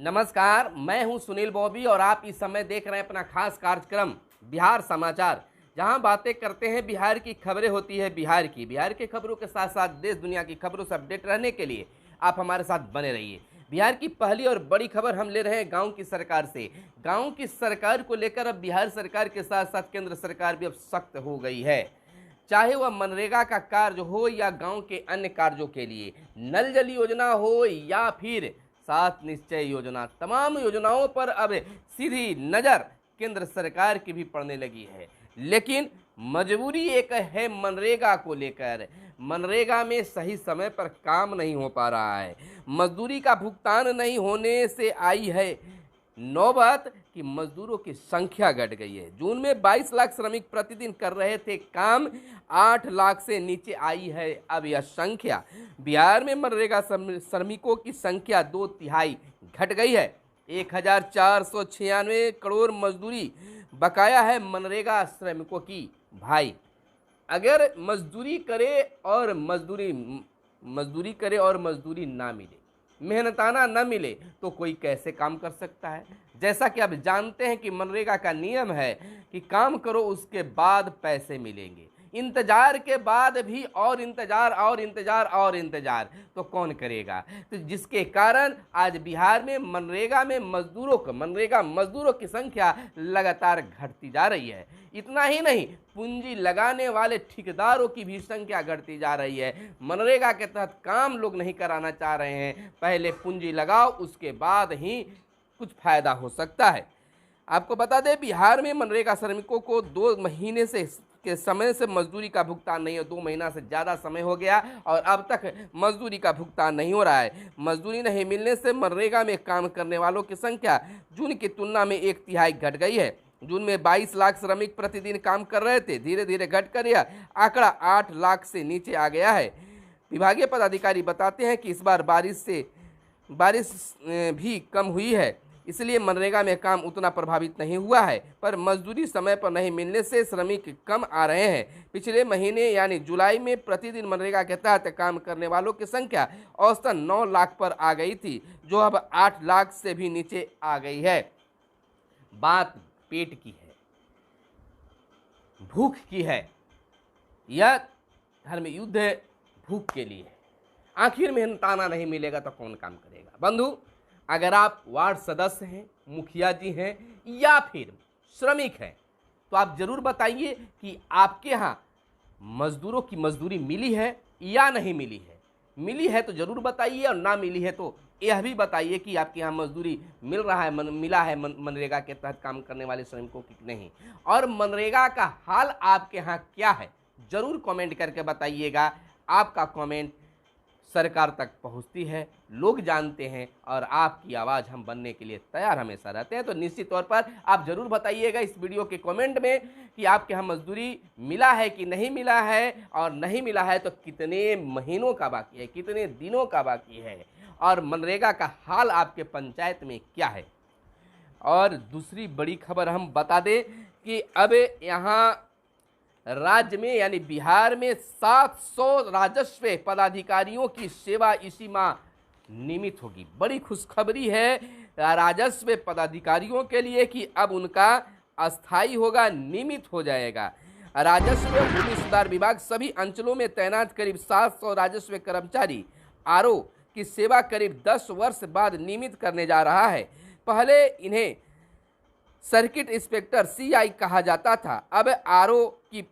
नमस्कार, मैं हूं सुनील बॉबी और आप इस समय देख रहे हैं अपना खास कार्यक्रम बिहार समाचार, जहां बातें करते हैं बिहार की, खबरें होती है बिहार के खबरों के साथ साथ देश दुनिया की खबरों से अपडेट रहने के लिए आप हमारे साथ बने रहिए। बिहार की पहली और बड़ी खबर हम ले रहे हैं गांव की सरकार से। गांव की सरकार को लेकर अब बिहार सरकार के साथ साथ केंद्र सरकार भी अब सख्त हो गई है। चाहे वह मनरेगा का कार्य हो या गांव के अन्य कार्यों के लिए, नल जल योजना हो या फिर सात निश्चय योजना, तमाम योजनाओं पर अब सीधी नज़र केंद्र सरकार की भी पड़ने लगी है। लेकिन मजबूरी एक है मनरेगा को लेकर। मनरेगा में सही समय पर काम नहीं हो पा रहा है, मजदूरी का भुगतान नहीं होने से आई है नौबत कि मजदूरों की संख्या घट गई है। जून में 22 लाख श्रमिक प्रतिदिन कर रहे थे काम, 8 लाख से नीचे आई है अब यह संख्या। बिहार में मनरेगा श्रमिकों की संख्या 2/3 घट गई है। 1496 करोड़ मजदूरी बकाया है मनरेगा श्रमिकों की। भाई, अगर मजदूरी करे और मजदूरी ना मिले, मेहनताना न मिले तो कोई कैसे काम कर सकता है। जैसा कि आप जानते हैं कि मनरेगा का नियम है कि काम करो उसके बाद पैसे मिलेंगे। इंतजार के बाद भी और इंतजार तो कौन करेगा। तो जिसके कारण आज बिहार में मनरेगा मजदूरों की संख्या लगातार घटती जा रही है। इतना ही नहीं, पूंजी लगाने वाले ठेकेदारों की भी संख्या घटती जा रही है। मनरेगा के तहत काम लोग नहीं कराना चाह रहे हैं, पहले पूंजी लगाओ उसके बाद ही कुछ फायदा हो सकता है। आपको बता दें, बिहार में मनरेगा श्रमिकों को 2 महीने के समय से मजदूरी का भुगतान नहीं हो, 2 महीना से ज़्यादा समय हो गया और अब तक मजदूरी का भुगतान नहीं हो रहा है। मजदूरी नहीं मिलने से मनरेगा में काम करने वालों की संख्या जून की तुलना में 1/3 घट गई है। जून में 22 लाख श्रमिक प्रतिदिन काम कर रहे थे, धीरे धीरे घटकर यह आंकड़ा 8 लाख से नीचे आ गया है। विभागीय पदाधिकारी बताते हैं कि इस बार बारिश भी कम हुई है, इसलिए मनरेगा में काम उतना प्रभावित नहीं हुआ है, पर मजदूरी समय पर नहीं मिलने से श्रमिक कम आ रहे हैं। पिछले महीने यानी जुलाई में प्रतिदिन मनरेगा के तहत काम करने वालों की संख्या औसतन 9 लाख पर आ गई थी, जो अब 8 लाख से भी नीचे आ गई है। बात पेट की है, भूख की है। यह धर्म युद्ध भूख के लिए है। आखिर मेहनताना नहीं मिलेगा तो कौन काम करेगा। बंधु, अगर आप वार्ड सदस्य हैं, मुखिया जी हैं या फिर श्रमिक हैं, तो आप जरूर बताइए कि आपके यहाँ मजदूरों की मजदूरी मिली है या नहीं मिली है। मिली है तो जरूर बताइए और ना मिली है तो यह भी बताइए कि आपके यहाँ मजदूरी मिला है मनरेगा के तहत काम करने वाले श्रमिकों की नहीं। और मनरेगा का हाल आपके यहाँ क्या है, जरूर कमेंट करके बताइएगा। आपका कमेंट सरकार तक पहुंचती है, लोग जानते हैं और आपकी आवाज़ हम बनने के लिए तैयार हमेशा रहते हैं। तो निश्चित तौर पर आप जरूर बताइएगा इस वीडियो के कमेंट में कि आपके यहाँ मजदूरी मिला है कि नहीं मिला है, और नहीं मिला है तो कितने महीनों का बाकी है, कितने दिनों का बाकी है, और मनरेगा का हाल आपके पंचायत में क्या है। और दूसरी बड़ी खबर हम बता दें कि अब यहाँ राज्य में यानी बिहार में 700 राजस्व पदाधिकारियों की सेवा इसी माह नियमित होगी। बड़ी खुशखबरी है राजस्व पदाधिकारियों के लिए कि अब उनका अस्थायी होगा, नियमित हो जाएगा। राजस्व एवं भूमि सुधार विभाग सभी अंचलों में तैनात करीब 700 राजस्व कर्मचारी आरओ की सेवा करीब 10 वर्ष बाद नियमित करने जा रहा है। पहले इन्हें सर्किट इंस्पेक्टर CI कहा जाता था। अब आरओ की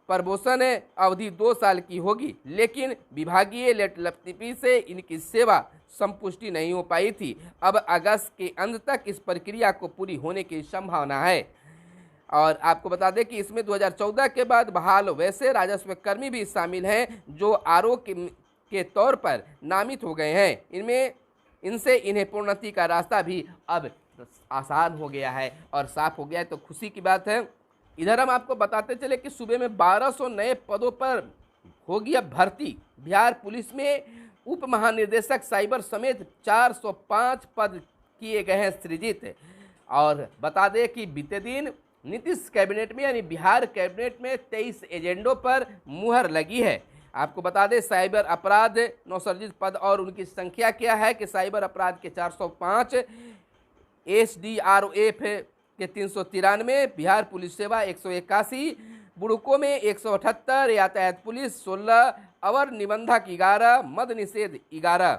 प्रमोशन अवधि 2 साल की होगी, लेकिन विभागीय लेटलतीफी से इनकी सेवा संपुष्टि नहीं हो पाई थी। अब अगस्त के अंत तक इस प्रक्रिया को पूरी होने की संभावना है। और आपको बता दें कि इसमें 2014 के बाद बहाल वैसे राजस्व कर्मी भी शामिल हैं जो आरओ के तौर पर नामित हो गए हैं। इनसे इन्हें प्रोन्नति का रास्ता भी अब आसान हो गया है और साफ हो गया है, तो खुशी की बात है। इधर हम आपको बताते चले कि सूबे में 1200 नए पदों पर होगी अब भर्ती। बिहार पुलिस में उप महानिदेशक साइबर समेत 405 पद किए गए हैं सृजित। और बता दें कि बीते दिन नीतीश कैबिनेट में यानी बिहार कैबिनेट में 23 एजेंडों पर मुहर लगी है। आपको बता दें साइबर अपराध नौसर्जित पद और उनकी संख्या क्या है कि साइबर अपराध के 405, SDROF के 393, बिहार पुलिस सेवा 181, बुड़को में 178, यातायात पुलिस 16, अवर निबंधक 11, मद निषेध 11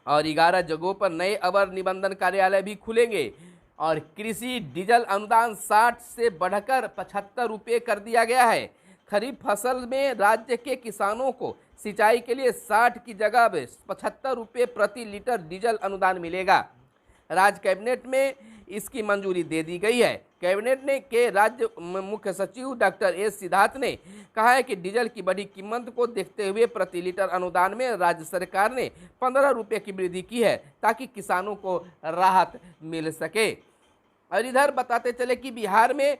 और 11 जगहों पर नए अवर निबंधन कार्यालय भी खुलेंगे। और कृषि डीजल अनुदान 60 से बढ़कर 75 रुपये कर दिया गया है। खरीफ फसल में राज्य के किसानों को सिंचाई के लिए 60 की जगह 75 रुपये प्रति लीटर डीजल अनुदान मिलेगा। राज्य कैबिनेट में इसकी मंजूरी दे दी गई है। कैबिनेट ने के राज्य मुख्य सचिव डॉक्टर एस सिद्धार्थ ने कहा है कि डीजल की बढ़ी कीमत को देखते हुए प्रति लीटर अनुदान में राज्य सरकार ने 15 रुपये की वृद्धि की है ताकि किसानों को राहत मिल सके। और इधर बताते चले कि बिहार में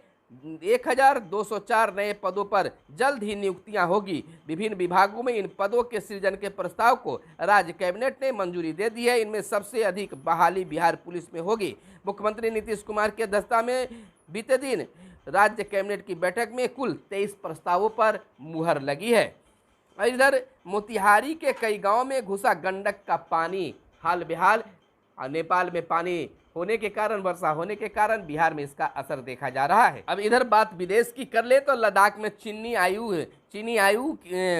1204 नए पदों पर जल्द ही नियुक्तियां होगी। विभिन्न विभागों में इन पदों के सृजन के प्रस्ताव को राज्य कैबिनेट ने मंजूरी दे दी है। इनमें सबसे अधिक बहाली बिहार पुलिस में होगी। मुख्यमंत्री नीतीश कुमार की अध्यक्षता में बीते दिन राज्य कैबिनेट की बैठक में कुल 23 प्रस्तावों पर मुहर लगी है। और इधर मोतिहारी के कई गाँव में घुसा गंडक का पानी, हाल बेहाल। और नेपाल में पानी होने के कारण, वर्षा होने के कारण बिहार में इसका असर देखा जा रहा है। अब इधर बात विदेश की कर ले तो लद्दाख में चीनी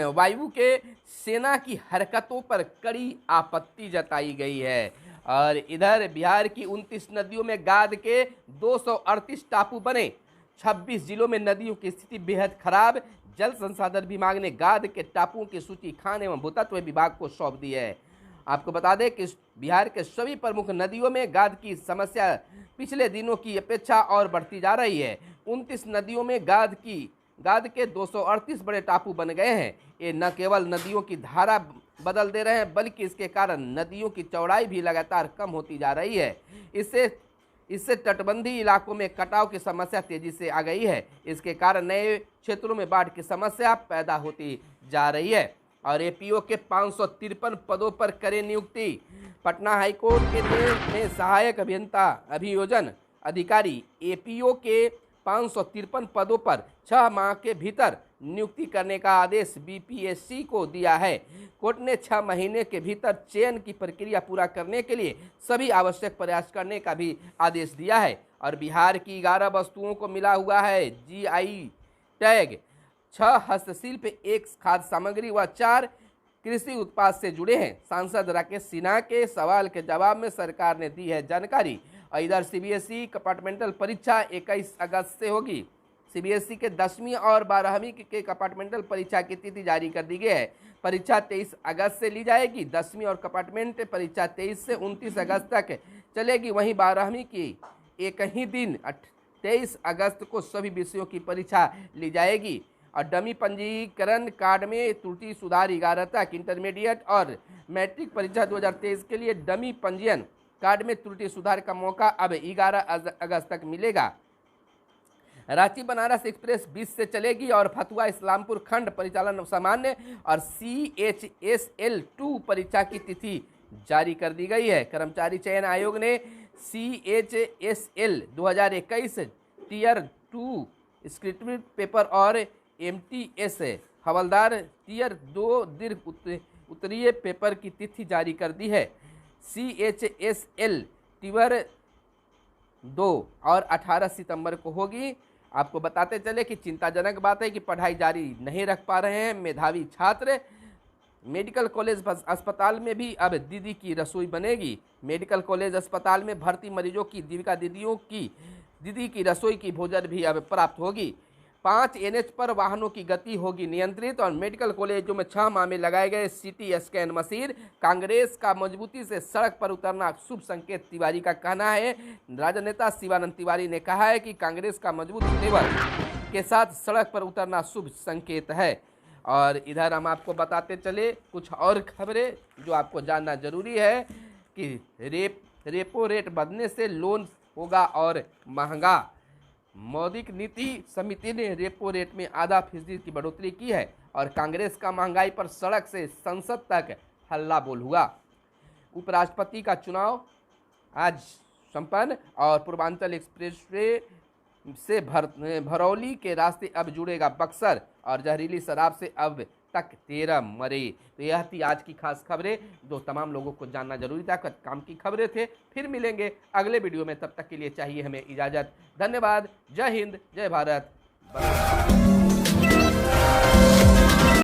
वायु के सेना की हरकतों पर कड़ी आपत्ति जताई गई है। और इधर बिहार की 29 नदियों में गाद के 238 टापू बने। 26 जिलों में नदियों की स्थिति बेहद खराब। जल संसाधन विभाग ने गाद के टापुओं की सूची खान एवं भूतत्व विभाग को सौंप दी है। आपको बता दें कि बिहार के सभी प्रमुख नदियों में गाद की समस्या पिछले दिनों की अपेक्षा और बढ़ती जा रही है। 29 नदियों में गाद के 238 बड़े टापू बन गए हैं। ये न केवल नदियों की धारा बदल दे रहे हैं बल्कि इसके कारण नदियों की चौड़ाई भी लगातार कम होती जा रही है। इससे तटबंधी इलाकों में कटाव की समस्या तेजी से आ गई है। इसके कारण नए क्षेत्रों में बाढ़ की समस्या पैदा होती जा रही है। और एपीओ के 553 पदों पर करे नियुक्ति। पटना हाईकोर्ट ने सहायक अभियोजन अधिकारी एपीओ के 553 पदों पर 6 माह के भीतर नियुक्ति करने का आदेश बीपीएससी को दिया है। कोर्ट ने 6 महीने के भीतर चयन की प्रक्रिया पूरा करने के लिए सभी आवश्यक प्रयास करने का भी आदेश दिया है। और बिहार की 11 वस्तुओं को मिला हुआ है जीआई टैग। 6 हस्तशिल्प, 1 खाद्य सामग्री व 4 कृषि उत्पाद से जुड़े हैं। सांसद राकेश सिन्हा के सवाल के जवाब में सरकार ने दी है जानकारी। और इधर सीबीएसई कंपार्टमेंटल परीक्षा 21 अगस्त से होगी। सीबीएसई के 10वीं और 12वीं के कंपार्टमेंटल परीक्षा की तिथि जारी कर दी गई है। परीक्षा 23 अगस्त से ली जाएगी। 10वीं और कंपार्टमेंट परीक्षा 23 से 29 अगस्त तक चलेगी। वहीं 12वीं की एक ही दिन 23 अगस्त को सभी विषयों की परीक्षा ली जाएगी। और डमी पंजीकरण कार्ड में त्रुटि सुधार 11 तक। इंटरमीडिएट और मैट्रिक परीक्षा 2023 के लिए डमी पंजीयन कार्ड में त्रुटि सुधार का मौका अब 11 अगस्त तक मिलेगा। रांची बनारस एक्सप्रेस 20 से चलेगी और फतुहा इस्लामपुर खंड परिचालन सामान्य और CHSL 2 परीक्षा की तिथि जारी कर दी गई है। कर्मचारी चयन आयोग ने CHSL 2021 टीयर 2 स्क्रिप्टिव पेपर और MTS हवलदार टीयर 2 दीर्घ उत्तरीय पेपर की तिथि जारी कर दी है। CHSL टीयर 2 और 18 सितंबर को होगी। आपको बताते चले कि चिंताजनक बात है कि पढ़ाई जारी नहीं रख पा रहे हैं मेधावी छात्र। मेडिकल कॉलेज अस्पताल में भी अब दीदी की रसोई बनेगी। मेडिकल कॉलेज अस्पताल में भर्ती मरीजों की दीदी की रसोई की भोजन भी अब प्राप्त होगी। 5 NH पर वाहनों की गति होगी नियंत्रित। और मेडिकल कॉलेजों में 6 माह में लगाए गए CT स्कैन मशीन। कांग्रेस का मजबूती से सड़क पर उतरना शुभ संकेत, तिवारी का कहना है। राजनेता शिवानंद तिवारी ने कहा है कि कांग्रेस का मजबूत तेवर के साथ सड़क पर उतरना शुभ संकेत है। और इधर हम आपको बताते चले कुछ और खबरें जो आपको जानना जरूरी है कि रेपो रेट बढ़ने से लोन होगा और महंगा। मौद्रिक नीति समिति ने रेपो रेट में आधा फीसदी की बढ़ोतरी की है। और कांग्रेस का महंगाई पर सड़क से संसद तक हल्ला बोल हुआ। उपराष्ट्रपति का चुनाव आज संपन्न और पूर्वांचल एक्सप्रेसवे से भरौली के रास्ते अब जुड़ेगा बक्सर। और जहरीली शराब से अब तक 13 मरे। तो यह थी आज की खास खबरें जो तमाम लोगों को जानना जरूरी था। काम की खबरें थे। फिर मिलेंगे अगले वीडियो में, तब तक के लिए चाहिए हमें इजाज़त। धन्यवाद। जय हिंद, जय भारत।